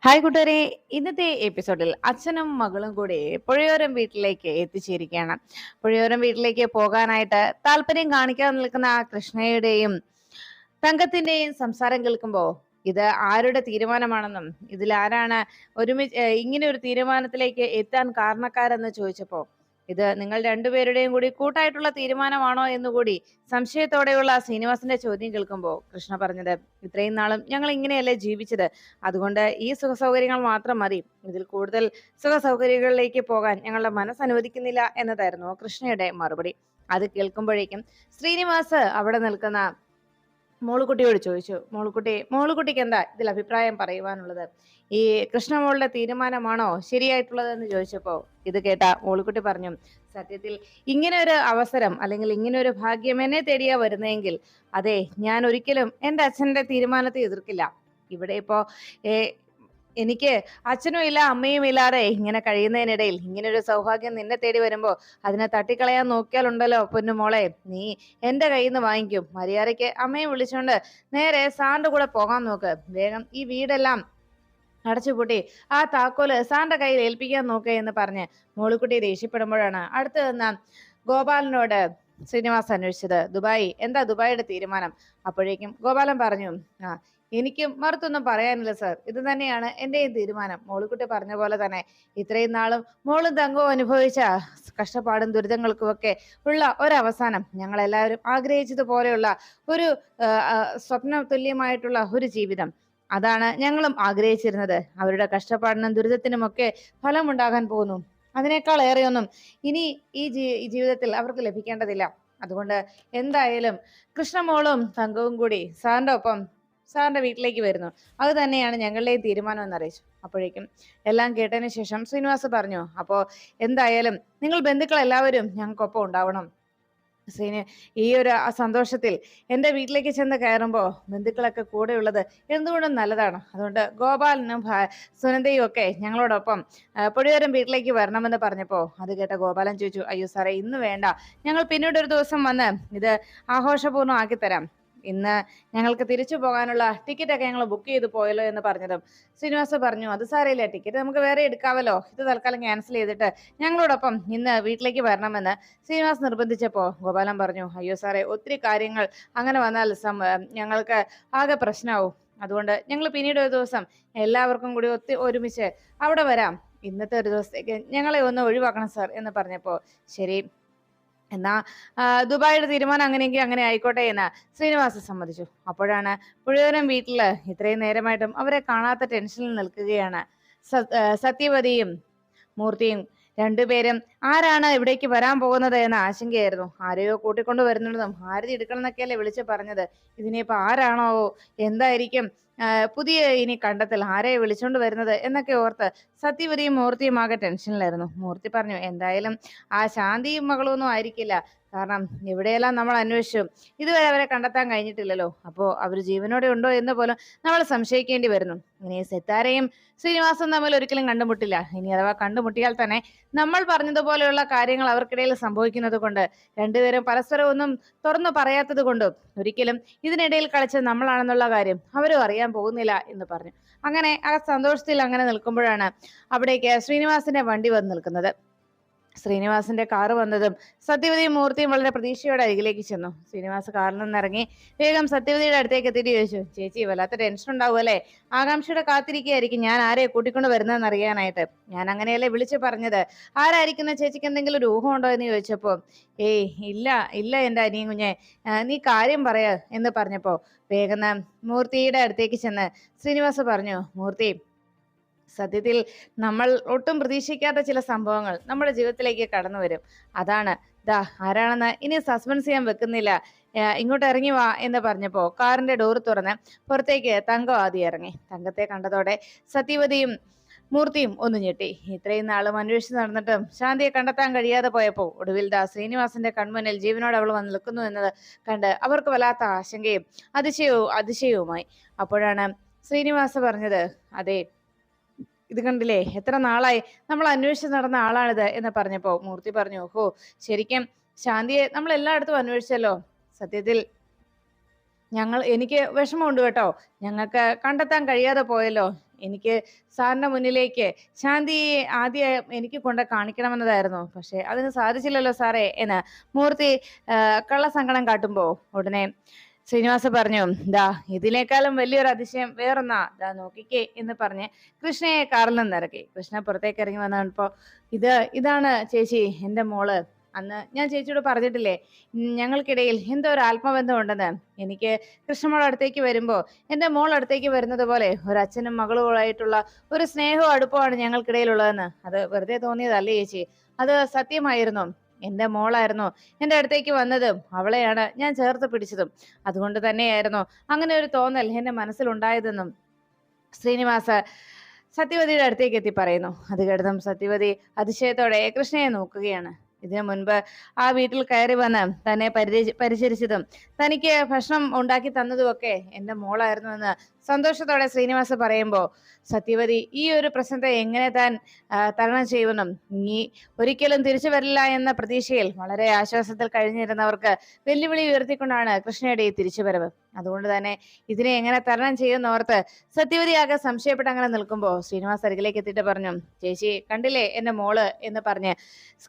Hi കൂട്ടുകാരെ, ഇന്നത്തെ എപ്പിസോഡിൽ അച്ഛനും മകളും കൂടി പുഴയോരം വീട്ടിലേക്ക് എത്തിച്ചേരുകയാണ്. പുഴയോരം വീട്ടിലേക്ക് പോകാനായിട്ട് താല്പര്യം കാണിക്കാതെ നിൽക്കുന്ന ആ കൃഷ്ണയുടെയും തങ്കത്തിന്റെയും സംസാരം കേൾക്കുമ്പോ ഇത് ആരുടെ തീരുമാനമാണെന്നും ഇതിൽ ആരാണ് ഇങ്ങനെ ഒരു തീരുമാനത്തിലേക്ക് എത്താൻ കാരണക്കാരെന്ന് ചോദിച്ചപ്പോ ഇത് നിങ്ങൾ രണ്ടുപേരുടെയും കൂടി കൂട്ടായിട്ടുള്ള തീരുമാനമാണോ എന്നുകൂടി സംശയത്തോടെയുള്ള ശ്രീനിവാസന്റെ ചോദ്യം കേൾക്കുമ്പോ കൃഷ്ണ പറഞ്ഞത്, ഇത്രയും നാളും ഞങ്ങൾ ഇങ്ങനെയല്ലേ ജീവിച്ചത്, അതുകൊണ്ട് ഈ സുഖസൗകര്യങ്ങൾ മാത്രം മതി, ഇതിൽ കൂടുതൽ സുഖസൗകര്യങ്ങളിലേക്ക് പോകാൻ ഞങ്ങളുടെ മനസ്സ് അനുവദിക്കുന്നില്ല എന്നതായിരുന്നു കൃഷ്ണയുടെ മറുപടി. അത് കേൾക്കുമ്പോഴേക്കും ശ്രീനിവാസ് അവിടെ നിൽക്കുന്ന മോളുകുട്ടിയോട് ചോദിച്ചു, മോളുകുട്ടിക്ക് എന്താ ഇതിൽ അഭിപ്രായം പറയുവാനുള്ളത്? ഈ കൃഷ്ണമോളുടെ തീരുമാനമാണോ ശരിയായിട്ടുള്ളത് എന്ന് ചോദിച്ചപ്പോ ഇത് കേട്ട മോളുകുട്ടി പറഞ്ഞു, സത്യത്തിൽ ഇങ്ങനെ ഒരു അവസരം അല്ലെങ്കിൽ ഇങ്ങനെ ഒരു ഭാഗ്യം എന്നെ തേടിയാ വരുന്നതെങ്കിൽ അതെ, ഞാൻ ഒരിക്കലും എൻ്റെ അച്ഛന്റെ തീരുമാനത്തെ എതിർക്കില്ല. ഇവിടെ ഇപ്പോ എനിക്ക് അച്ഛനും ഇല്ല അമ്മയും ഇല്ലാതെ ഇങ്ങനെ കഴിയുന്നതിനിടയിൽ ഇങ്ങനെ ഒരു സൗഭാഗ്യം നിന്നെ തേടി വരുമ്പോ അതിനെ തട്ടിക്കളയാൻ നോക്കിയാലുണ്ടല്ലോ പൊന്നുമോളെ, നീ എന്റെ കയ്യിൽ നിന്ന് വാങ്ങിക്കും. മര്യാദയ്ക്ക് അമ്മയെ വിളിച്ചോണ്ട് നേരെ സാറിന്റെ കൂടെ പോകാൻ നോക്ക്. വേഗം ഈ വീടെല്ലാം അടച്ചുപൂട്ടി ആ താക്കോല് സാറിന്റെ കയ്യിൽ ഏൽപ്പിക്കാൻ നോക്ക് എന്ന് പറഞ്ഞ് മോളിക്കുട്ടി ദേഷ്യപ്പെടുമ്പോഴാണ് അടുത്ത് നിന്ന ഗോപാലനോട് ശ്രീനിവാസ് അന്വേഷിച്ചത്, ദുബായ് എന്താ ദുബായിയുടെ തീരുമാനം? അപ്പോഴേക്കും ഗോപാലൻ പറഞ്ഞു, ആ എനിക്കും മറുത്തൊന്നും പറയാനില്ല സർ, ഇത് തന്നെയാണ് എന്റെയും തീരുമാനം. മോളിക്കുട്ടി പറഞ്ഞ പോലെ തന്നെ ഇത്രയും നാളും മോളും തങ്കവും അനുഭവിച്ച കഷ്ടപ്പാടും ദുരിതങ്ങൾക്കും ഒക്കെ ഉള്ള ഒരവസാനം ഞങ്ങൾ എല്ലാവരും ആഗ്രഹിച്ചതുപോലെയുള്ള ഒരു സ്വപ്ന തുല്യമായിട്ടുള്ള ഒരു ജീവിതം, അതാണ് ഞങ്ങളും ആഗ്രഹിച്ചിരുന്നത്. അവരുടെ കഷ്ടപ്പാടിനും ദുരിതത്തിനുമൊക്കെ ഫലമുണ്ടാകാൻ പോകുന്നു. അതിനേക്കാൾ ഏറെയൊന്നും ഇനി ഈ ജീവിതത്തിൽ അവർക്ക് ലഭിക്കേണ്ടതില്ല. അതുകൊണ്ട് എന്തായാലും കൃഷ്ണമോളും തങ്കവും കൂടി സാറിന്റെ ഒപ്പം സാറിന്റെ വീട്ടിലേക്ക് വരുന്നു. അത് തന്നെയാണ് ഞങ്ങളുടെയും തീരുമാനം എന്ന് അറിയിച്ചു. അപ്പോഴേക്കും എല്ലാം കേട്ടതിന് ശേഷം ശ്രീനിവാസ് പറഞ്ഞു, അപ്പോ എന്തായാലും നിങ്ങൾ ബന്ധുക്കൾ എല്ലാവരും ഞങ്ങൾക്കൊപ്പം ഉണ്ടാവണം. ശ്രീന് ഈ ഒരു സന്തോഷത്തിൽ എൻ്റെ വീട്ടിലേക്ക് ചെന്ന് കയറുമ്പോൾ ബന്ധുക്കളൊക്കെ കൂടെയുള്ളത് എന്തുകൊണ്ടും നല്ലതാണ്. അതുകൊണ്ട് ഗോപാലനും സുനന്ദയും ഒക്കെ ഞങ്ങളോടൊപ്പം പൊടിയോരം വീട്ടിലേക്ക് വരണമെന്ന് പറഞ്ഞപ്പോൾ അത് കേട്ട ഗോപാലൻ ചോദിച്ചു, അയ്യോ സാറേ, ഇന്ന് വേണ്ട, ഞങ്ങൾ പിന്നീട് ഒരു ദിവസം വന്ന് ഇത് ആഘോഷപൂർണ്ണം ആക്കി തരാം. ഇന്ന് ഞങ്ങൾക്ക് തിരിച്ചു പോകാനുള്ള ടിക്കറ്റ് ഒക്കെ ഞങ്ങൾ ബുക്ക് ചെയ്ത് പോയല്ലോ എന്ന് പറഞ്ഞതും ശ്രീനിവാസ് പറഞ്ഞു, അത് സാരമില്ല, ടിക്കറ്റ് നമുക്ക് വേറെ എടുക്കാമല്ലോ, ഇത് തൽക്കാലം ക്യാൻസൽ ചെയ്തിട്ട് ഞങ്ങളോടൊപ്പം ഇന്ന് വീട്ടിലേക്ക് വരണമെന്ന് ശ്രീനിവാസ് നിർബന്ധിച്ചപ്പോ ഗോപാലൻ പറഞ്ഞു, അയ്യോ സാറേ, ഒത്തിരി കാര്യങ്ങൾ അങ്ങനെ വന്നാൽ ഞങ്ങൾക്ക് ആകെ പ്രശ്നമാവും. അതുകൊണ്ട് ഞങ്ങൾ പിന്നീട് ഒരു ദിവസം എല്ലാവർക്കും കൂടി ഒരുമിച്ച് അവിടെ വരാം. ഇന്നത്തെ ഒരു ദിവസത്തേക്ക് ഞങ്ങളെ ഒന്ന് ഒഴിവാക്കണം സാർ എന്ന് പറഞ്ഞപ്പോ ശരി, എന്നാ ദുബായിയുടെ തീരുമാനം അങ്ങനെയെങ്കിൽ അങ്ങനെ ആയിക്കോട്ടെ എന്ന് ശ്രീനിവാസ് സമ്മതിച്ചു. അപ്പോഴാണ് പുഴയോരം വീട്ടില് ഇത്രയും നേരമായിട്ടും അവരെ കാണാത്ത ടെൻഷനിൽ നിൽക്കുകയാണ് സത്യവതിയും മൂർത്തിയും. രണ്ടുപേരും ആരാണ് ഇവിടേക്ക് വരാൻ പോകുന്നത് എന്ന ആശങ്കയായിരുന്നു. ആരെയോ കൂട്ടിക്കൊണ്ട് വരുന്നതും ആരതി എടുക്കണം എന്നൊക്കെയല്ലേ വിളിച്ചു പറഞ്ഞത്. ഇതിനിപ്പോ ആരാണോ, എന്തായിരിക്കും പുതിയ ഇനി കണ്ടെത്തൽ, ആരെ വിളിച്ചോണ്ട് വരുന്നത് എന്നൊക്കെ ഓർത്ത് സത്യവതിയും മൂർത്തിയും ആകെ ടെൻഷനിലായിരുന്നു. മൂർത്തി പറഞ്ഞു, എന്തായാലും ആ ശാന്തിയും മകളൊന്നും ആയിരിക്കില്ല. കാരണം ഇവിടെയെല്ലാം നമ്മൾ അന്വേഷിച്ചു, ഇതുവരെ അവരെ കണ്ടെത്താൻ കഴിഞ്ഞിട്ടില്ലല്ലോ. അപ്പോ അവർ ജീവനോടെ ഉണ്ടോ എന്ന് പോലും നമ്മൾ സംശയിക്കേണ്ടി വരുന്നു. ഇനി സിത്താരയും ശ്രീനിവാസും തമ്മിൽ ഒരിക്കലും കണ്ടുമുട്ടില്ല. ഇനി അഥവാ കണ്ടുമുട്ടിയാൽ തന്നെ നമ്മൾ പറഞ്ഞതുപോലെയുള്ള കാര്യങ്ങൾ അവർക്കിടയിൽ സംഭവിക്കുന്നത് കൊണ്ട്, രണ്ടുപേരും പരസ്പരം ഒന്നും തുറന്നു പറയാത്തത് കൊണ്ടും ഒരിക്കലും ഇതിനിടയിൽ കളിച്ചത് നമ്മളാണെന്നുള്ള കാര്യം അവരും അറിയാൻ പോകുന്നില്ല എന്ന് പറഞ്ഞു. അങ്ങനെ ആ സന്തോഷത്തിൽ അങ്ങനെ നിൽക്കുമ്പോഴാണ് അവിടേക്ക് ശ്രീനിവാസിന്റെ വണ്ടി വന്ന് നിൽക്കുന്നത്. ശ്രീനിവാസിന്റെ കാറ് വന്നതും സത്യവതിയും മൂർത്തിയും വളരെ പ്രതീക്ഷയോടെ അരികിലേക്ക് ചെന്നു. ശ്രീനിവാസ് കാറിൽ നിന്നിറങ്ങി വേഗം സത്യവതിയുടെ അടുത്തേക്ക് എത്തിയിട്ട് ചോദിച്ചു, ചേച്ചി വല്ലാത്ത ടെൻഷൻ ഉണ്ടാവും അല്ലേ? ആകാംക്ഷയുടെ കാത്തിരിക്കുകയായിരിക്കും ഞാൻ ആരെ കൂട്ടിക്കൊണ്ട് വരുന്നതെന്ന് അറിയാനായിട്ട്. ഞാൻ അങ്ങനെയല്ലേ വിളിച്ചു പറഞ്ഞത്. ആരായിരിക്കുന്ന ചേച്ചിക്ക് എന്തെങ്കിലും ഒരു ഊഹം ഉണ്ടോ എന്ന് ചോദിച്ചപ്പോ, ഏയ് ഇല്ല ഇല്ല എന്റെ അനിയൻ കുഞ്ഞെ, നീ കാര്യം പറയാ എന്ന് പറഞ്ഞപ്പോ വേഗം മൂർത്തിയുടെ അടുത്തേക്ക് ചെന്ന് ശ്രീനിവാസ് പറഞ്ഞു, മൂർത്തി, സത്യത്തിൽ നമ്മൾ ഒട്ടും പ്രതീക്ഷിക്കാത്ത ചില സംഭവങ്ങൾ നമ്മുടെ ജീവിതത്തിലേക്ക് കടന്നു വരും. അതാണ് ദാ ആരാണെന്ന് ഇനി സസ്പെൻസ് ചെയ്യാൻ വെക്കുന്നില്ല, ഇങ്ങോട്ട് ഇറങ്ങി വാ എന്ന് പറഞ്ഞപ്പോ കാറിന്റെ ഡോർ തുറന്ന് പുറത്തേക്ക് തങ്കം ആദ്യം ഇറങ്ങി. തങ്കത്തെ കണ്ടതോടെ സത്യവതിയും മൂർത്തിയും ഒന്ന് ഞെട്ടി. ഇത്രയും നാളും അന്വേഷിച്ച് നടന്നിട്ടും ശാന്തിയെ കണ്ടെത്താൻ കഴിയാതെ പോയപ്പോ ഒടുവിൽ ദാ ശ്രീനിവാസിന്റെ കൺമുന്നിൽ ജീവനോട് അവൾ വന്ന് നിൽക്കുന്നു എന്നത് കണ്ട് അവർക്ക് വല്ലാത്ത ആശങ്കയും അതിശയവുമായി. അപ്പോഴാണ് ശ്രീനിവാസ് പറഞ്ഞത്, അതെ, ഇത് കണ്ടില്ലേ, എത്ര നാളായി നമ്മൾ അന്വേഷിച്ച് നടന്ന ആളാണിത് എന്ന് പറഞ്ഞപ്പോ മൂർത്തി പറഞ്ഞു, ഓഹോ, ശരിക്കും ശാന്തിയെ നമ്മൾ എല്ലായിടത്തും അന്വേഷിച്ചല്ലോ. സത്യത്തിൽ എനിക്ക് വിഷമമുണ്ട് കേട്ടോ. ഞങ്ങൾക്ക് കണ്ടെത്താൻ കഴിയാതെ പോയല്ലോ. എനിക്ക് സാറിന്റെ മുന്നിലേക്ക് ശാന്തിയെ ആദ്യം എനിക്ക് കൊണ്ട് കാണിക്കണമെന്നതായിരുന്നു. പക്ഷെ അതിന് സാധിച്ചില്ലല്ലോ സാറേ എന്ന് മൂർത്തി കള്ളസങ്കടം കാട്ടുമ്പോ ഉടനെ ശ്രീനിവാസ പറഞ്ഞു, ദാ ഇതിനേക്കാളും വലിയൊരു അതിശയം വേറൊന്നാ, ദാ നോക്കിക്കേ എന്ന് പറഞ്ഞ് കൃഷ്ണയെ കാറിൽ നിന്നിറക്കി. കൃഷ്ണ പുറത്തേക്ക് ഇറങ്ങി വന്നപ്പോ, ഇതാണ് ചേച്ചി എന്റെ മോള്. അന്ന് ഞാൻ ചേച്ചിയോട് പറഞ്ഞിട്ടില്ലേ, ഞങ്ങൾക്കിടയിൽ എന്തോ ഒരു ആത്മബന്ധം ഉണ്ടെന്ന്. എനിക്ക് കൃഷ്ണമോൾ അടുത്തേക്ക് വരുമ്പോ എന്റെ മോൾ അടുത്തേക്ക് വരുന്നത് പോലെ ഒരു അച്ഛനും മകളുമായിട്ടുള്ള ഒരു സ്നേഹവും അടുപ്പമാണ് ഞങ്ങൾക്കിടയിലുള്ളതെന്ന്. അത് വെറുതെ തോന്നിയതല്ലേ ചേച്ചി, അത് സത്യമായിരുന്നു. എന്റെ മോളായിരുന്നു എന്റെ അടുത്തേക്ക് വന്നതും അവളെയാണ് ഞാൻ ചേർത്ത് പിടിച്ചതും. അതുകൊണ്ട് തന്നെയായിരുന്നു അങ്ങനെ ഒരു തോന്നൽ എന്റെ മനസ്സിലുണ്ടായതെന്നും ശ്രീനിവാസ സത്യവതിയുടെ അടുത്തേക്ക് എത്തി പറയുന്നു. അത് കേട്ടതും സത്യവതി അതിശയത്തോടെ കൃഷ്ണയെ നോക്കുകയാണ്. ഇതിനു മുൻപ് ആ വീട്ടിൽ കയറി വന്ന് തന്നെ പരിചരിച്ചതും തനിക്ക് ഭക്ഷണം ഉണ്ടാക്കി തന്നതുമൊക്കെ എന്റെ മോളായിരുന്നു എന്ന് സന്തോഷത്തോടെ ശ്രീനിവാസ പറയുമ്പോ സത്യവതി ഈ ഒരു പ്രശ്നത്തെ എങ്ങനെ താൻ തരണം ചെയ്യുമെന്നും നീ ഒരിക്കലും തിരിച്ചു വരില്ല എന്ന പ്രതീക്ഷയിൽ വളരെ ആശ്വാസത്തിൽ കഴിഞ്ഞിരുന്നവർക്ക് വെല്ലുവിളി ഉയർത്തിക്കൊണ്ടാണ് കൃഷ്ണയുടെ ഈ തിരിച്ചുവരവ്. അതുകൊണ്ട് തന്നെ ഇതിനെ എങ്ങനെ തരണം ചെയ്യുന്നോർത്ത് സത്യവതി ആകെ സംശയപ്പെട്ട് അങ്ങനെ നിൽക്കുമ്പോ ശ്രീനിവാസ് അരികിലേക്ക് എത്തിയിട്ട് പറഞ്ഞു, ചേച്ചി കണ്ടില്ലേ എന്റെ മോള് എന്ന് പറഞ്ഞ്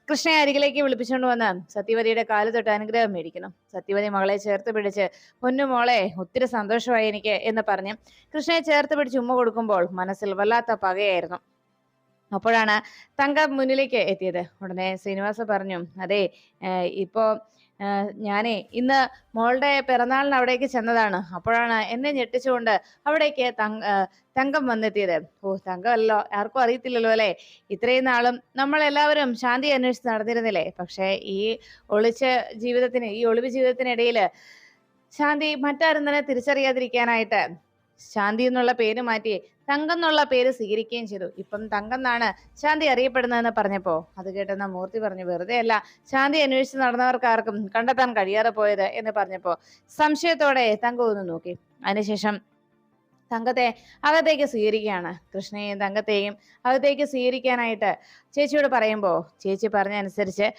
കൃഷ്ണയെ അരികിലേക്ക് വിളിപ്പിച്ചുകൊണ്ട് വന്ന് സത്യവതിയുടെ കാല് തൊട്ട് അനുഗ്രഹം മേടിക്കണം. സത്യവതി മകളെ ചേർത്ത് പിടിച്ച്, പൊന്നു മോളെ ഒത്തിരി സന്തോഷമായി എനിക്ക് എന്ന് പറഞ്ഞ് കൃഷ്ണയെ ചേർത്ത് പിടിച്ച് ഉമ്മ കൊടുക്കുമ്പോൾ മനസ്സിൽ വല്ലാത്ത പകയായിരുന്നു. അപ്പോഴാണ് തങ്കം മുന്നിലേക്ക് എത്തിയത്. ഉടനെ ശ്രീനിവാസ പറഞ്ഞു, അതെ ഇപ്പോ ഞാനേ ഇന്ന് മോളുടെ പിറന്നാളിന് അവിടേക്ക് ചെന്നതാണ്. അപ്പോഴാണ് എന്നെ ഞെട്ടിച്ചുകൊണ്ട് അവിടേക്ക് തങ്കം വന്നെത്തിയത്. ഓ, തങ്കമല്ലോ, ആർക്കും അറിയത്തില്ലല്ലോ അല്ലെ. ഇത്രയും നാളും നമ്മൾ എല്ലാവരും ശാന്തി അന്വേഷിച്ച് നടന്നിരുന്നില്ലേ. പക്ഷെ ഈ ഒളിവ് ജീവിതത്തിനിടയില് ശാന്തി മറ്റാരും തന്നെ തിരിച്ചറിയാതിരിക്കാനായിട്ട് ശാന്തി എന്നുള്ള പേര് മാറ്റി തങ്കം എന്നുള്ള പേര് സ്വീകരിക്കുകയും ചെയ്തു. ഇപ്പം തങ്കം എന്നാണ് ശാന്തി അറിയപ്പെടുന്നതെന്ന് പറഞ്ഞപ്പോ അത് കേട്ടെന്ന മൂർത്തി പറഞ്ഞു, വെറുതെ അല്ല ശാന്തി അന്വേഷിച്ച് നടന്നവർക്കാർക്കും കണ്ടെത്താൻ കഴിയാതെ പോയത് എന്ന് പറഞ്ഞപ്പോ സംശയത്തോടെ തങ്കം ഒന്ന് നോക്കി. അതിനുശേഷം തങ്കത്തെ അകത്തേക്ക് സ്വീകരിക്കുകയാണ്. കൃഷ്ണയെയും തങ്കത്തെയും അകത്തേക്ക് സ്വീകരിക്കാനായിട്ട് ചേച്ചിയോട് പറയുമ്പോ ചേച്ചി പറഞ്ഞ അനുസരിച്ച്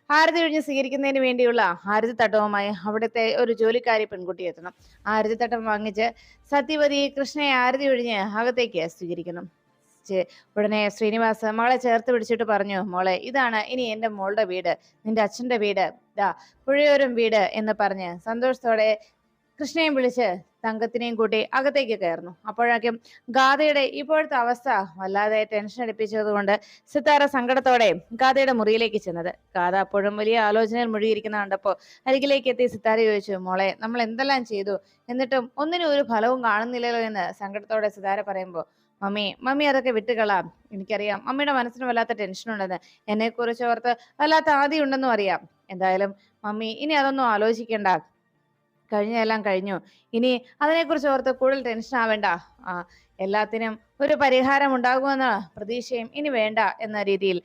ആരതി ഒഴിഞ്ഞ് സ്വീകരിക്കുന്നതിന് വേണ്ടിയുള്ള ആരതി തട്ടവുമായി അവിടുത്തെ ഒരു ജോലിക്കാരി പെൺകുട്ടി എത്തണം. ആരതി തട്ടം വാങ്ങിച്ച് സത്യവതി കൃഷ്ണയെ ആരതി ഒഴിഞ്ഞ് അകത്തേക്ക് സ്വീകരിക്കണം. ഉടനെ ശ്രീനിവാസ് മകളെ ചേർത്ത് പിടിച്ചിട്ട് പറഞ്ഞു, മോളെ ഇതാണ് ഇനി എന്റെ മോളുടെ വീട്, നിന്റെ അച്ഛന്റെ വീട്, പുഴയോരം വീട് എന്ന് പറഞ്ഞ് സന്തോഷത്തോടെ കൃഷ്ണയും വിളിച്ച് തങ്കത്തിനെയും കൂട്ടി അകത്തേക്ക് കയറുന്നു. അപ്പോഴേക്കും ഗാഥയുടെ ഇപ്പോഴത്തെ അവസ്ഥ വല്ലാതെ ടെൻഷൻ അടിപ്പിച്ചത് കൊണ്ട് സിത്താര സങ്കടത്തോടെ ഗാഥയുടെ മുറിയിലേക്ക് ചെന്നത്. ഗാഥ അപ്പോഴും വലിയ ആലോചനയിൽ മുഴുകിയിരിക്കുന്ന കണ്ടപ്പോ അരികിലേക്ക് എത്തി സിത്താര ചോദിച്ചു, മോളെ നമ്മൾ എന്തെല്ലാം ചെയ്തു, എന്നിട്ടും ഒന്നിനും ഒരു ഫലവും കാണുന്നില്ലല്ലോ എന്ന് സങ്കടത്തോടെ സിത്താര പറയുമ്പോ മമ്മി അതൊക്കെ വിട്ടുകളാം. എനിക്കറിയാം മമ്മിയുടെ മനസ്സിന് വല്ലാത്ത ടെൻഷൻ ഉണ്ടെന്ന്, എന്നെ കുറിച്ച് ഓർത്ത് വല്ലാത്ത ആദിയുണ്ടെന്നും അറിയാം. എന്തായാലും മമ്മി ഇനി അതൊന്നും ആലോചിക്കണ്ട, കഴിഞ്ഞെല്ലാം കഴിഞ്ഞു. ഇനി അതിനെക്കുറിച്ച് ഓർത്ത് കൂടുതൽ ടെൻഷൻ ആവേണ്ട. എല്ലാത്തിനും ഒരു പരിഹാരം ഉണ്ടാകുമെന്ന പ്രതീക്ഷയും ഇനി വേണ്ട എന്ന രീതിയിൽ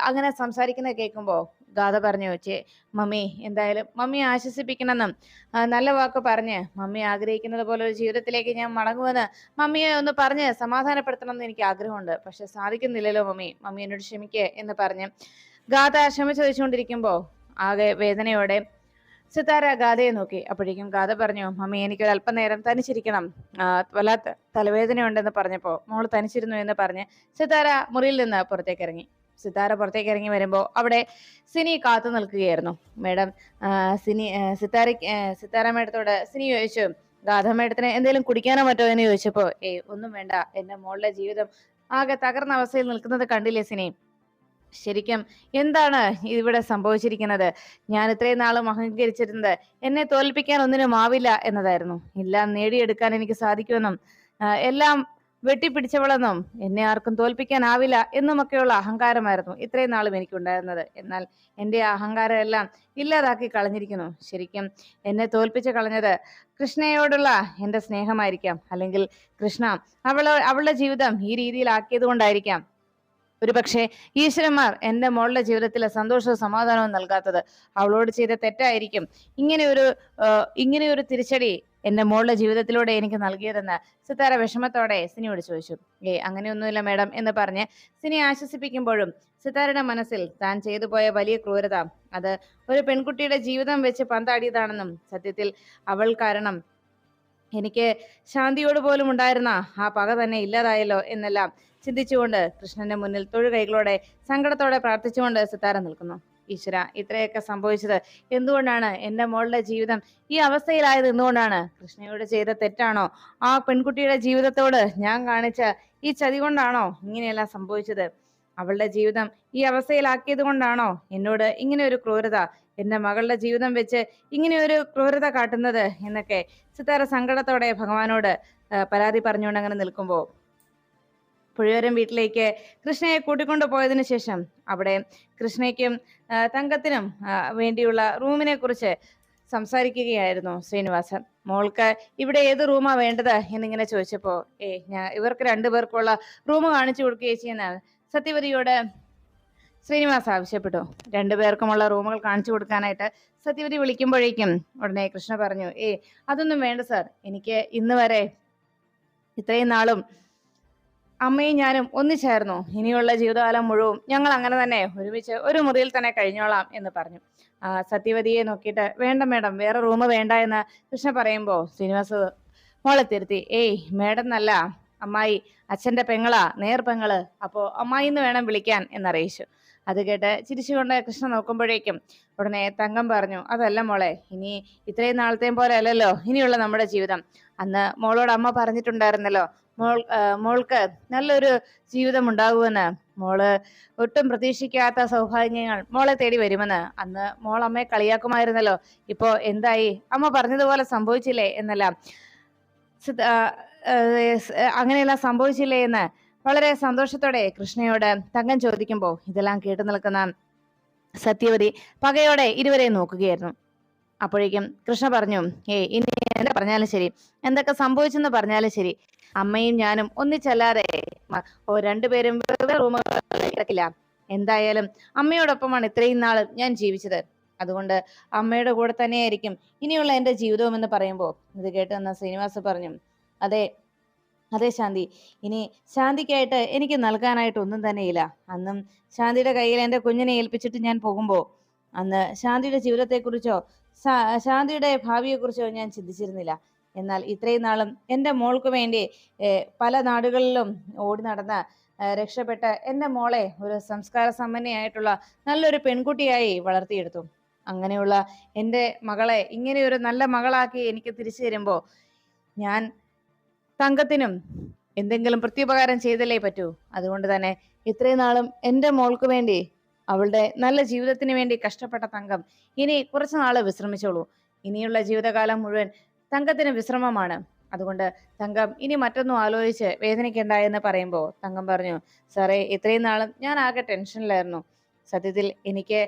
അങ്ങനെ സംസാരിക്കുന്ന കേൾക്കുമ്പോ ഗാഥ പറഞ്ഞു, മമ്മി എന്തായാലും മമ്മി ആശ്വസിപ്പിക്കണമെന്നും നല്ല വാക്ക് പറഞ്ഞ് മമ്മി ആഗ്രഹിക്കുന്നത് പോലെ ഒരു ജീവിതത്തിലേക്ക് ഞാൻ മടങ്ങുമെന്ന് മമ്മിയെ ഒന്ന് പറഞ്ഞ് സമാധാനപ്പെടുത്തണം എന്ന് എനിക്ക് ആഗ്രഹമുണ്ട്. പക്ഷെ സാധിക്കുന്നില്ലല്ലോ മമ്മി എന്നോട് ക്ഷമിക്കേ എന്ന് പറഞ്ഞ് ഗാഥ ക്ഷമ ചോദിച്ചുകൊണ്ടിരിക്കുമ്പോ ആകെ വേദനയോടെ സിത്താര ഗാഥയെ നോക്കി. അപ്പോഴേക്കും ഗാഥ പറഞ്ഞു, മമ്മി എനിക്കൊരു അല്പനേരം തനിച്ചിരിക്കണം, വല്ലാത്ത തലവേദനയുണ്ടെന്ന് പറഞ്ഞപ്പോ മോള് തനിച്ചിരുന്നു എന്ന് പറഞ്ഞ് സിത്താര മുറിയിൽ നിന്ന് പുറത്തേക്ക് ഇറങ്ങി. സിത്താര പുറത്തേക്ക് ഇറങ്ങി വരുമ്പോ അവിടെ സിനി കാത്തു നിൽക്കുകയായിരുന്നു. മേഡം സിത്താര മേഡത്തോട് സിനി ചോദിച്ചു, ഗാഥ മേഡത്തിന് എന്തെങ്കിലും കുടിക്കാനോ മറ്റോ എന്ന് ചോദിച്ചപ്പോ ഒന്നും വേണ്ട, എന്റെ മോളുടെ ജീവിതം ആകെ തകർന്ന അവസ്ഥയിൽ നിൽക്കുന്നത് കണ്ടില്ലേ സിനി, ശരിക്കും എന്താണ് ഇവിടെ സംഭവിച്ചിരിക്കുന്നത്? ഞാൻ ഇത്രയും നാളും അഹങ്കരിച്ചിരുന്നത് എന്നെ തോൽപ്പിക്കാൻ ഒന്നിനും ആവില്ല എന്നതായിരുന്നു. എല്ലാം നേടിയെടുക്കാൻ എനിക്ക് സാധിക്കുമെന്നും എല്ലാം വെട്ടിപ്പിടിച്ചവളെന്നും എന്നെ ആർക്കും തോൽപ്പിക്കാനാവില്ല എന്നുമൊക്കെയുള്ള അഹങ്കാരമായിരുന്നു ഇത്രയും നാളും എനിക്കുണ്ടായിരുന്നത്. എന്നാൽ എൻ്റെ അഹങ്കാരം എല്ലാം ഇല്ലാതാക്കി കളഞ്ഞിരിക്കുന്നു. ശരിക്കും എന്നെ തോൽപ്പിച്ച് കളഞ്ഞത് കൃഷ്ണയോടുള്ള എൻ്റെ സ്നേഹമായിരിക്കാം, അല്ലെങ്കിൽ കൃഷ്ണ അവളുടെ ജീവിതം ഈ രീതിയിലാക്കിയത് കൊണ്ടായിരിക്കാം ഒരു പക്ഷേ ഈശ്വരന്മാർ എൻ്റെ മോളുടെ ജീവിതത്തിൽ സന്തോഷവും സമാധാനവും നൽകാത്തത്. അവളോട് ചെയ്ത തെറ്റായിരിക്കും ഇങ്ങനെയൊരു തിരിച്ചടി എൻ്റെ മോളുടെ ജീവിതത്തിലൂടെ എനിക്ക് നൽകിയതെന്ന് സിത്താര വിഷമത്തോടെ സിനിയോട് ചോദിച്ചു. അങ്ങനെയൊന്നുമില്ല മേഡം എന്ന് പറഞ്ഞ് സിനി ആശ്വസിപ്പിക്കുമ്പോഴും സിത്താരയുടെ മനസ്സിൽ താൻ ചെയ്തു പോയ വലിയ ക്രൂരത അത് ഒരു പെൺകുട്ടിയുടെ ജീവിതം വെച്ച് പന്താടിയതാണെന്നും സത്യത്തിൽ അവൾ കാരണം എനിക്ക് ശാന്തിയോട് പോലും ഉണ്ടായിരുന്ന ആ പക തന്നെ ഇല്ലാതായല്ലോ എന്നെല്ലാം ചിന്തിച്ചുകൊണ്ട് കൃഷ്ണന്റെ മുന്നിൽ തൊഴുകൈകളോടെ സങ്കടത്തോടെ പ്രാർത്ഥിച്ചുകൊണ്ട് സിത്താര നിൽക്കുന്നു. ഈശ്വര, ഇത്രയൊക്കെ സംഭവിച്ചത് എന്തുകൊണ്ടാണ്? എൻ്റെ മോളുടെ ജീവിതം ഈ അവസ്ഥയിലായത് എന്തുകൊണ്ടാണ്? കൃഷ്ണയോട് ചെയ്ത തെറ്റാണോ? ആ പെൺകുട്ടിയുടെ ജീവിതത്തോട് ഞാൻ കാണിച്ച ഈ ചതി കൊണ്ടാണോ ഇങ്ങനെയെല്ലാം സംഭവിച്ചത്? അവളുടെ ജീവിതം ഈ അവസ്ഥയിലാക്കിയത് കൊണ്ടാണോ എന്നോട് ഇങ്ങനെ ഒരു ക്രൂരത, എന്റെ മകളുടെ ജീവിതം വെച്ച് ഇങ്ങനെ ഒരു ക്രൂരത കാട്ടുന്നത് എന്നൊക്കെ സിത്താര സങ്കടത്തോടെ ഭഗവാനോട് പരാതി പറഞ്ഞുകൊണ്ട് അങ്ങനെ നിൽക്കുമ്പോൾ പുഴയോരം വീട്ടിലേക്ക് കൃഷ്ണയെ കൂട്ടിക്കൊണ്ടു പോയതിനു ശേഷം അവിടെ കൃഷ്ണയ്ക്കും തങ്കത്തിനും വേണ്ടിയുള്ള റൂമിനെ കുറിച്ച് സംസാരിക്കുകയായിരുന്നു ശ്രീനിവാസൻ. മോൾക്ക് ഇവിടെ ഏത് റൂമാ വേണ്ടത് എന്നിങ്ങനെ ചോദിച്ചപ്പോ ഇവർക്ക് രണ്ടുപേർക്കുള്ള റൂം കാണിച്ചു കൊടുക്കുകയും ചെയ്യുന്ന സത്യവതിയോട് ശ്രീനിവാസ് ആവശ്യപ്പെട്ടു. രണ്ടുപേർക്കുമുള്ള റൂമുകൾ കാണിച്ചു കൊടുക്കാനായിട്ട് സത്യവതി വിളിക്കുമ്പോഴേക്കും ഉടനെ കൃഷ്ണ പറഞ്ഞു, അതൊന്നും വേണ്ട സാർ, എനിക്ക് ഇന്ന് വരെ ഇത്രയും നാളും അമ്മയും ഞാനും ഒന്നിച്ചായിരുന്നു. ഇനിയുള്ള ജീവിതകാലം മുഴുവൻ ഞങ്ങൾ അങ്ങനെ തന്നെ ഒരുമിച്ച് ഒരു മുറിയിൽ തന്നെ കഴിഞ്ഞോളാം എന്ന് പറഞ്ഞു. സത്യവതിയെ നോക്കിയിട്ട് വേണ്ട മേഡം, വേറെ റൂം വേണ്ട എന്ന് കൃഷ്ണ പറയുമ്പോ ശ്രീനിവാസ് മോളെ തിരുത്തി, മേഡം എന്നല്ല, അമ്മായി അച്ഛന്റെ പെങ്ങളാ, നേർ പെങ്ങള്, അപ്പോ അമ്മായി എന്ന് വേണം വിളിക്കാൻ എന്നറിയിച്ചു. അത് കേട്ട് ചിരിച്ചുകൊണ്ട് കൃഷ്ണ നോക്കുമ്പോഴേക്കും ഉടനെ തങ്കം പറഞ്ഞു, അതല്ല മോളെ, ഇനി ഇത്രയും നാളത്തെയും പോലെ അല്ലല്ലോ ഇനിയുള്ള നമ്മുടെ ജീവിതം. അന്ന് മോളോട് അമ്മ പറഞ്ഞിട്ടുണ്ടായിരുന്നല്ലോ, മോൾക്ക് നല്ലൊരു ജീവിതം ഉണ്ടാകുമെന്ന്. മോള് ഒട്ടും പ്രതീക്ഷിക്കാത്ത സൗഭാഗ്യങ്ങൾ മോളെ തേടി വരുമെന്ന്. അന്ന് മോൾ അമ്മയെ കളിയാക്കുമായിരുന്നല്ലോ, ഇപ്പോ എന്തായി? അമ്മ പറഞ്ഞതുപോലെ സംഭവിച്ചില്ലേ എന്നെല്ലാം അങ്ങനെയെല്ലാം സംഭവിച്ചില്ലേ എന്ന് വളരെ സന്തോഷത്തോടെ കൃഷ്ണയോട് തങ്കം ചോദിക്കുമ്പോ ഇതെല്ലാം കേട്ടു നിൽക്കുന്ന സത്യവതി പകയോടെ ഇരുവരെയും നോക്കുകയായിരുന്നു. അപ്പോഴേക്കും കൃഷ്ണ പറഞ്ഞു, ഇനി എന്താ പറഞ്ഞാലും ശരി, എന്തൊക്കെ സംഭവിച്ചെന്ന് പറഞ്ഞാലും ശരി, അമ്മയും ഞാനും ഒന്നിച്ചല്ലാതെ രണ്ടുപേരും റൂമുകളിൽ കിടക്കില്ല. എന്തായാലും അമ്മയോടൊപ്പമാണ് ഇത്രയും നാൾ ഞാൻ ജീവിച്ചത്. അതുകൊണ്ട് അമ്മയുടെ കൂടെ തന്നെയായിരിക്കും ഇനിയുള്ള എന്റെ ജീവിതവും എന്ന് പറയുമ്പോ ഇത് കേട്ട് വന്ന ശ്രീനിവാസ് പറഞ്ഞു, അതെ അതെ ശാന്തി, ഇനി ശാന്തിക്കായിട്ട് എനിക്ക് നൽകാനായിട്ട് ഒന്നും തന്നെയില്ല. അന്നും ശാന്തിയുടെ കയ്യിൽ എൻ്റെ കുഞ്ഞിനെ ഏൽപ്പിച്ചിട്ട് ഞാൻ പോകുമ്പോ അന്ന് ശാന്തിയുടെ ജീവിതത്തെക്കുറിച്ചോ ശാന്തിയുടെ ഭാവിയെക്കുറിച്ചോ ഞാൻ ചിന്തിച്ചിരുന്നില്ല. എന്നാൽ ഇത്രയും നാളും എൻ്റെ മോൾക്ക് വേണ്ടി പല നാടുകളിലും ഓടി നടന്ന രക്ഷപ്പെട്ട എൻ്റെ മോളെ ഒരു സംസ്കാര സമ്പന്നയായിട്ടുള്ള നല്ലൊരു പെൺകുട്ടിയായി വളർത്തിയെടുത്തു. അങ്ങനെയുള്ള എൻ്റെ മകളെ ഇങ്ങനെ ഒരു നല്ല മകളാക്കി എനിക്ക് തിരിച്ചു തരുമ്പോ ഞാൻ തങ്കത്തിനും എന്തെങ്കിലും പ്രത്യുപകാരം ചെയ്തല്ലേ പറ്റൂ. അതുകൊണ്ട് തന്നെ ഇത്രയും നാളും എൻ്റെ മോൾക്ക് വേണ്ടി, അവളുടെ നല്ല ജീവിതത്തിന് വേണ്ടി കഷ്ടപ്പെട്ട തങ്കം ഇനി കുറച്ചു നാള് വിശ്രമിച്ചോളൂ. ഇനിയുള്ള ജീവിതകാലം മുഴുവൻ തങ്കത്തിന് വിശ്രമമാണ്. അതുകൊണ്ട് തങ്കം ഇനി മറ്റൊന്നും ആലോചിച്ച് വേദനിക്കണ്ട എന്ന് പറയുമ്പോൾ തങ്കം പറഞ്ഞു, സാറേ, ഇത്രയും നാളും ഞാൻ ആകെ ടെൻഷനിലായിരുന്നു. സത്യത്തിൽ എനിക്ക്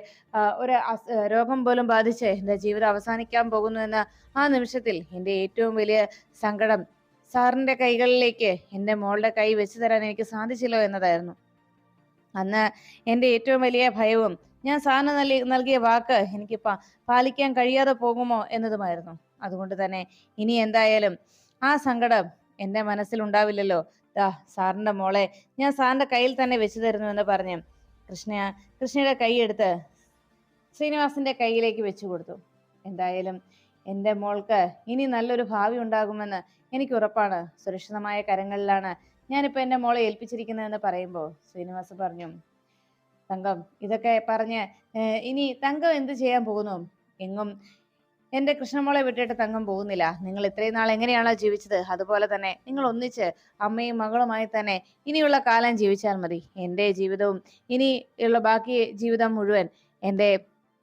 ഒരു രോഗം പോലും ബാധിച്ച് എൻ്റെ ജീവിതം അവസാനിക്കാൻ പോകുന്നു എന്ന ആ നിമിഷത്തിൽ എൻ്റെ ഏറ്റവും വലിയ സങ്കടം സാറിന്റെ കൈകളിലേക്ക് എൻ്റെ മോളുടെ കൈ വെച്ചു തരാൻ എനിക്ക് സാധിച്ചില്ലോ എന്നതായിരുന്നു. അന്ന് എൻ്റെ ഏറ്റവും വലിയ ഭയവും ഞാൻ സാറിന് നൽകിയ വാക്ക് എനിക്ക് പാലിക്കാൻ കഴിയാതെ പോകുമോ എന്നതുമായിരുന്നു. അതുകൊണ്ട് തന്നെ ഇനി എന്തായാലും ആ സങ്കടം എൻ്റെ മനസ്സിൽ ഉണ്ടാവില്ലല്ലോ. സാറിന്റെ മോളെ ഞാൻ സാറിന്റെ കയ്യിൽ തന്നെ വെച്ചു തരുന്നു എന്ന് പറഞ്ഞ് കൃഷ്ണയുടെ കൈയെടുത്ത് ശ്രീനിവാസിന്റെ കയ്യിലേക്ക് വെച്ചു കൊടുത്തു. എന്തായാലും എൻ്റെ മോൾക്ക് ഇനി നല്ലൊരു ഭാവി ഉണ്ടാകുമെന്ന് എനിക്ക് ഉറപ്പാണ്. സുരക്ഷിതമായ കരങ്ങളിലാണ് ഞാനിപ്പോൾ എൻ്റെ മോളെ ഏൽപ്പിച്ചിരിക്കുന്നതെന്ന് പറയുമ്പോൾ ശ്രീനിവാസ് പറഞ്ഞു, തങ്കം ഇതൊക്കെ പറഞ്ഞ് ഇനി തങ്കം എന്ത് ചെയ്യാൻ പോകുന്നു? എങ്ങും എൻ്റെ കൃഷ്ണമോളെ വിട്ടിട്ട് തങ്കം പോകുന്നില്ല. നിങ്ങൾ ഇത്രയും നാൾ എങ്ങനെയാണോ ജീവിച്ചത് അതുപോലെ തന്നെ നിങ്ങൾ ഒന്നിച്ച് അമ്മയും മകളുമായി തന്നെ ഇനിയുള്ള കാലം ജീവിച്ചാൽ മതി. എൻ്റെ ജീവിതവും ഇനിയുള്ള ബാക്കി ജീവിതം മുഴുവൻ എൻ്റെ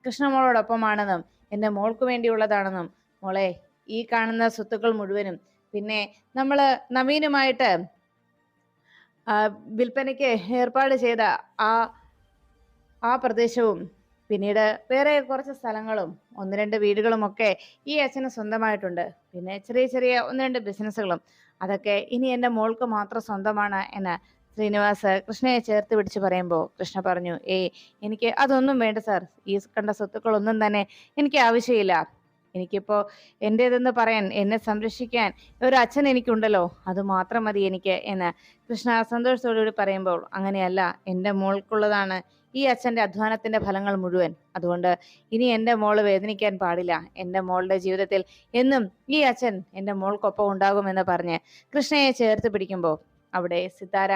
കൃഷ്ണമോളോടൊപ്പമാണെന്നും എൻ്റെ മോൾക്ക് വേണ്ടിയുള്ളതാണെന്നും, മോളെ ഈ കാണുന്ന സ്വത്തുക്കൾ മുഴുവനും, പിന്നെ നമ്മള് നവീനുമായിട്ട് വിൽപ്പനയ്ക്ക് ഏർപ്പാട് ചെയ്ത ആ പ്രദേശവും പിന്നീട് വേറെ കുറച്ച് സ്ഥലങ്ങളും 1-2 വീടുകളും ഒക്കെ ഈ അച്ഛന് സ്വന്തമായിട്ടുണ്ട്. പിന്നെ ചെറിയ ചെറിയ 1-2 ബിസിനസ്സുകളും. അതൊക്കെ ഇനി എൻ്റെ മോൾക്ക് മാത്രം സ്വന്തമാണ് എന്ന് ശ്രീനിവാസ് കൃഷ്ണയെ ചേർത്ത് പിടിച്ച് പറയുമ്പോൾ കൃഷ്ണ പറഞ്ഞു, എനിക്ക് അതൊന്നും വേണ്ട സാർ. ഈ കണ്ട സ്വത്തുക്കളൊന്നും തന്നെ എനിക്ക് ആവശ്യമില്ല. എനിക്കിപ്പോ എൻ്റേതെന്ന് പറയാൻ, എന്നെ സംരക്ഷിക്കാൻ ഒരു അച്ഛൻ എനിക്കുണ്ടല്ലോ, അത് മാത്രം മതി എനിക്ക് എന്ന് കൃഷ്ണ സന്തോഷത്തോടുകൂടി പറയുമ്പോൾ, അങ്ങനെയല്ല, എൻ്റെ മോൾക്കുള്ളതാണ് ഈ അച്ഛന്റെ അധ്വാനത്തിന്റെ ഫലങ്ങൾ മുഴുവൻ. അതുകൊണ്ട് ഇനി എൻ്റെ മോള് വേദനിക്കാൻ പാടില്ല. എൻ്റെ മോളുടെ ജീവിതത്തിൽ എന്നും ഈ അച്ഛൻ എൻ്റെ മോൾക്കൊപ്പം ഉണ്ടാകുമെന്ന് പറഞ്ഞ് കൃഷ്ണയെ ചേർത്ത് പിടിക്കുമ്പോൾ അവിടെ സിത്താര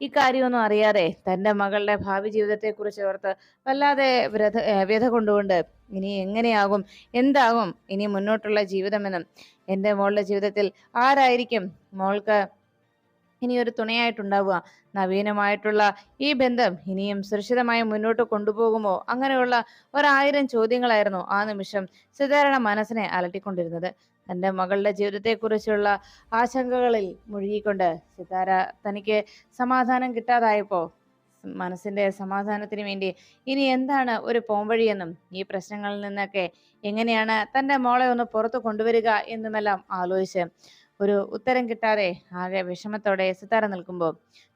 ഇക്കാര്യമൊന്നും അറിയാതെ തന്റെ മകളുടെ ഭാവി ജീവിതത്തെക്കുറിച്ച് ഓർത്ത് വല്ലാതെ വ്യഥ കൊണ്ടുകൊണ്ട് ഇനി എങ്ങനെയാകും, എന്താകും ഇനി മുന്നോട്ടുള്ള ജീവിതമെന്നും, എൻ്റെ മോളുടെ ജീവിതത്തിൽ ആരായിരിക്കും മോൾക്ക് ഇനി ഒരു തുണയായിട്ടുണ്ടാവുക, നവീനമായിട്ടുള്ള ഈ ബന്ധം ഇനിയും സുരക്ഷിതമായി മുന്നോട്ട് കൊണ്ടുപോകുമോ, അങ്ങനെയുള്ള 1000 ചോദ്യങ്ങളായിരുന്നു ആ നിമിഷം സിതാരയുടെ മനസ്സിനെ അലട്ടിക്കൊണ്ടിരുന്നത്. തന്റെ മകളുടെ ജീവിതത്തെക്കുറിച്ചുള്ള ആശങ്കകളിൽ മുഴുകിക്കൊണ്ട് സിതാര തനിക്ക് സമാധാനം കിട്ടാതായപ്പോ മനസ്സിന്റെ സമാധാനത്തിന് വേണ്ടി ഇനി എന്താണ് ഒരു പോംവഴിയെന്നും ഈ പ്രശ്നങ്ങളിൽ നിന്നൊക്കെ എങ്ങനെയാണ് തന്റെ മോളെ ഒന്ന് പുറത്തു കൊണ്ടുവരിക എന്നുമെല്ലാം ആലോചിച്ച് ഒരു ഉത്തരം കിട്ടാതെ ആകെ വിഷമത്തോടെ സിത്താര നിൽക്കുമ്പോൾ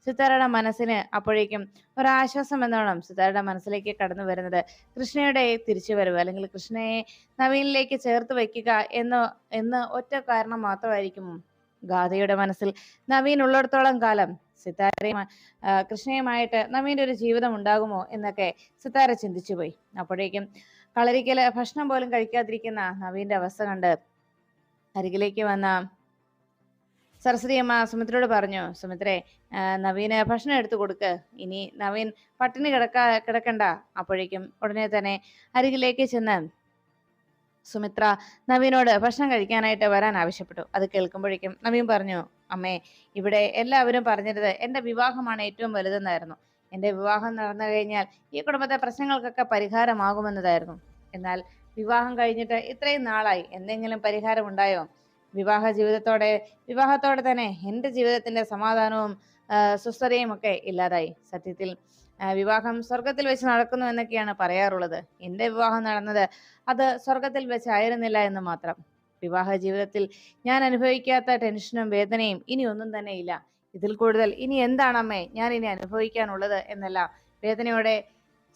സിത്താരയുടെ മനസ്സിന് അപ്പോഴേക്കും ഒരാശ്വാസം എന്നോണം സിത്താരയുടെ മനസ്സിലേക്ക് കടന്നു വരുന്നത് കൃഷ്ണയുടെ തിരിച്ചുവരവ്, അല്ലെങ്കിൽ കൃഷ്ണയെ നവീനിലേക്ക് ചേർത്ത് വയ്ക്കുക എന്ന് ഒറ്റ കാരണം മാത്രമായിരിക്കും. ഗാഥയുടെ മനസ്സിൽ നവീൻ ഉള്ളിടത്തോളം കാലം സിത്താരയും കൃഷ്ണയുമായിട്ട് നവീൻ്റെ ഒരു ജീവിതം ഉണ്ടാകുമോ എന്നൊക്കെ സിത്താര ചിന്തിച്ചു പോയി. അപ്പോഴേക്കും കളരിക്കല് ഭക്ഷണം പോലും കഴിക്കാതിരിക്കുന്ന നവീന്റെ അവസ്ഥ കണ്ട് അരികിലേക്ക് വന്ന സരസ്വതി അമ്മ സുമിത്രയോട് പറഞ്ഞു, സുമിത്രേ, നവീന് ഭക്ഷണം എടുത്തു കൊടുക്ക്, ഇനി നവീൻ പട്ടിണി കിടക്കണ്ട. അപ്പോഴേക്കും ഉടനെ തന്നെ അരികിലേക്ക് ചെന്ന് സുമിത്ര നവീനോട് ഭക്ഷണം കഴിക്കാനായിട്ട് വരാൻ ആവശ്യപ്പെട്ടു. അത് കേൾക്കുമ്പോഴേക്കും നവീൻ പറഞ്ഞു, അമ്മേ, ഇവിടെ എല്ലാവരും പറഞ്ഞിരുന്നത് എൻ്റെ വിവാഹമാണ് ഏറ്റവും വലുതെന്നായിരുന്നു. എൻ്റെ വിവാഹം നടന്നു കഴിഞ്ഞാൽ ഈ കുടുംബത്തെ പ്രശ്നങ്ങൾക്കൊക്കെ പരിഹാരമാകുമെന്നതായിരുന്നു. എന്നാൽ വിവാഹം കഴിഞ്ഞിട്ട് ഇത്രയും നാളായി, എന്തെങ്കിലും പരിഹാരം ഉണ്ടായോ? വിവാഹത്തോടെ തന്നെ എൻ്റെ ജീവിതത്തിന്റെ സമാധാനവും സ്വസ്ഥതയും ഒക്കെ ഇല്ലാതായി. സത്യത്തിൽ വിവാഹം സ്വർഗത്തിൽ വെച്ച് നടക്കുന്നു എന്നൊക്കെയാണ് പറയാറുള്ളത്. എൻ്റെ വിവാഹം നടന്നത് അത് സ്വർഗത്തിൽ വെച്ചായിരുന്നില്ല എന്ന് മാത്രം. വിവാഹ ജീവിതത്തിൽ ഞാൻ അനുഭവിക്കാത്ത ടെൻഷനും വേദനയും ഇനി ഒന്നും തന്നെ ഇല്ല. ഇതിൽ കൂടുതൽ ഇനി എന്താണമ്മേ ഞാൻ ഇനി അനുഭവിക്കാനുള്ളത് എന്നെല്ലാം വേദനയോടെ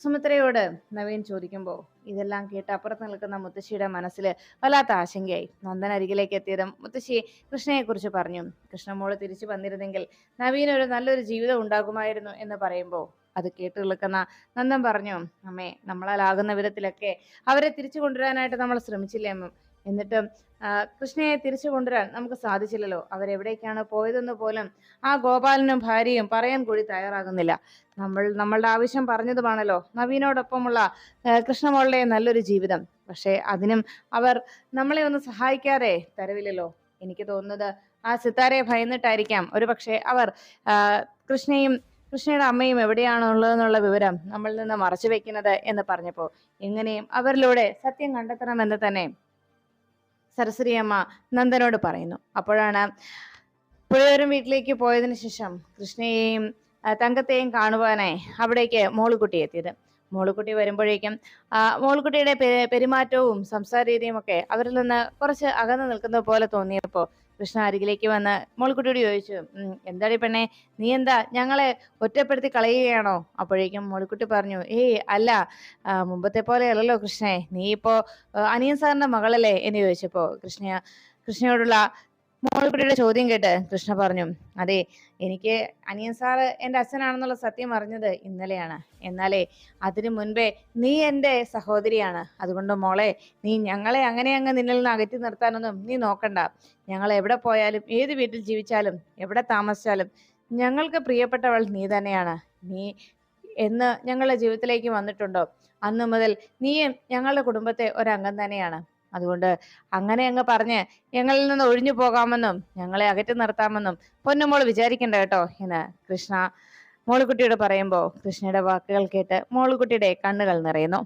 സുമിത്രയോട് നവീൻ ചോദിക്കുമ്പോൾ ഇതെല്ലാം കേട്ട് അപ്പുറത്ത് നിൽക്കുന്ന മുത്തശ്ശിയുടെ മനസ്സിൽ വല്ലാത്ത ആശങ്കയായി. നന്ദൻ അരികിലേക്ക് എത്തിയതും മുത്തശ്ശി കൃഷ്ണയെ കുറിച്ച് പറഞ്ഞു. കൃഷ്ണമോള് തിരിച്ചു വന്നിരുന്നെങ്കിൽ നവീൻ ഒരു നല്ലൊരു ജീവിതം ഉണ്ടാകുമായിരുന്നു എന്ന് പറയുമ്പോൾ അത് കേട്ട് നിൽക്കുന്ന നന്ദൻ പറഞ്ഞു, അമ്മേ, നമ്മളാലാകുന്ന വിധത്തിലൊക്കെ അവരെ തിരിച്ചു കൊണ്ടുവരാനായിട്ട് നമ്മൾ ശ്രമിച്ചില്ലേ അമ്മ, എന്നിട്ടും കൃഷ്ണയെ തിരിച്ചു കൊണ്ടുവരാൻ നമുക്ക് സാധിച്ചില്ലല്ലോ. അവരെവിടേക്കാണ് പോയതെന്ന് പോലും ആ ഗോപാലനും ഭാര്യയും പറയാൻ കൂടി തയ്യാറാകുന്നില്ല. നമ്മളുടെ ആവശ്യം പറഞ്ഞതുമാണല്ലോ നവീനോടൊപ്പമുള്ള കൃഷ്ണമോളുടെ നല്ലൊരു ജീവിതം. പക്ഷെ അതിനും അവർ നമ്മളെ ഒന്ന് സഹായിക്കാതെ തരവില്ലല്ലോ. എനിക്ക് തോന്നുന്നത് ആ സിത്താരയെ ഭയന്നിട്ടായിരിക്കാം ഒരു പക്ഷെ അവർ കൃഷ്ണയുടെ അമ്മയും എവിടെയാണുള്ളതെന്നുള്ള വിവരം നമ്മളിൽ നിന്ന് മറച്ചു വെക്കുന്നത് എന്ന് പറഞ്ഞപ്പോൾ എങ്ങനെയും അവരിലൂടെ സത്യം കണ്ടെത്തണമെന്ന് തന്നെ സരസ്വതി അമ്മ നന്ദനോട് പറയുന്നു. അപ്പോഴാണ് പുഴയോരം വീട്ടിലേക്ക് പോയതിനു ശേഷം കൃഷ്ണയെയും തങ്കത്തെയും കാണുവാനായി അവിടേക്ക് മോളുകുട്ടി എത്തിയത്. മോളുകുട്ടി വരുമ്പോഴേക്കും മോളുകുട്ടിയുടെ പെരുമാറ്റവും സംസാര രീതിയും ഒക്കെ അവരിൽ നിന്ന് കുറച്ച് അകന്നു നിൽക്കുന്ന പോലെ തോന്നിയപ്പോൾ കൃഷ്ണ അരികിലേക്ക് വന്ന് മോൾക്കുട്ടിയോട് ചോദിച്ചു, എന്താടി പെണ്ണെ, നീ എന്താ ഞങ്ങളെ ഒറ്റപ്പെടുത്തി കളയുകയാണോ? അപ്പോഴേക്കും മോൾക്കുട്ടി പറഞ്ഞു, ഏയ് അല്ല, മുമ്പത്തെ പോലെ അല്ലല്ലോ കൃഷ്ണേ, നീ ഇപ്പോ അനിയൻ സാറിന്റെ മകളല്ലേ എന്ന് ചോദിച്ചപ്പോ കൃഷ്ണയോടുള്ള മോൾക്കുട്ടിയുടെ ചോദ്യം കേട്ട് കൃഷ്ണ പറഞ്ഞു, അതെ, എനിക്ക് അനിയൻ സാറ് എൻ്റെ അച്ഛനാണെന്നുള്ള സത്യം അറിഞ്ഞത് ഇന്നലെയാണ്. എന്നാലേ അതിനു മുൻപേ നീ എൻ്റെ സഹോദരിയാണ്. അതുകൊണ്ട് മോളെ, നീ ഞങ്ങളെ അങ്ങനെ അങ്ങ് നിന്നിൽ നിന്ന് അകറ്റി നിർത്താനൊന്നും നീ നോക്കണ്ട. ഞങ്ങൾ എവിടെ പോയാലും ഏത് വീട്ടിൽ ജീവിച്ചാലും എവിടെ താമസിച്ചാലും ഞങ്ങൾക്ക് പ്രിയപ്പെട്ടവൾ നീ തന്നെയാണ്. നീ എന്ന് ഞങ്ങളുടെ ജീവിതത്തിലേക്ക് വന്നിട്ടുണ്ടോ അന്നു മുതൽ നീയും ഞങ്ങളുടെ കുടുംബത്തെ ഒരംഗം തന്നെയാണ്. അതുകൊണ്ട് അങ്ങനെ അങ്ങ് പറഞ്ഞ് ഞങ്ങളിൽ നിന്ന് ഒഴിഞ്ഞു പോകാമെന്നും ഞങ്ങളെ അകറ്റി നിർത്താമെന്നും പൊന്നുമോൾ വിചാരിക്കണ്ട കേട്ടോ എന്ന് കൃഷ്ണ മോളുകുട്ടിയോട് പറയുമ്പോൾ കൃഷ്ണയുടെ വാക്കുകൾ കേട്ട് മോളുകുട്ടിയുടെ കണ്ണുകൾ നിറയുന്നു.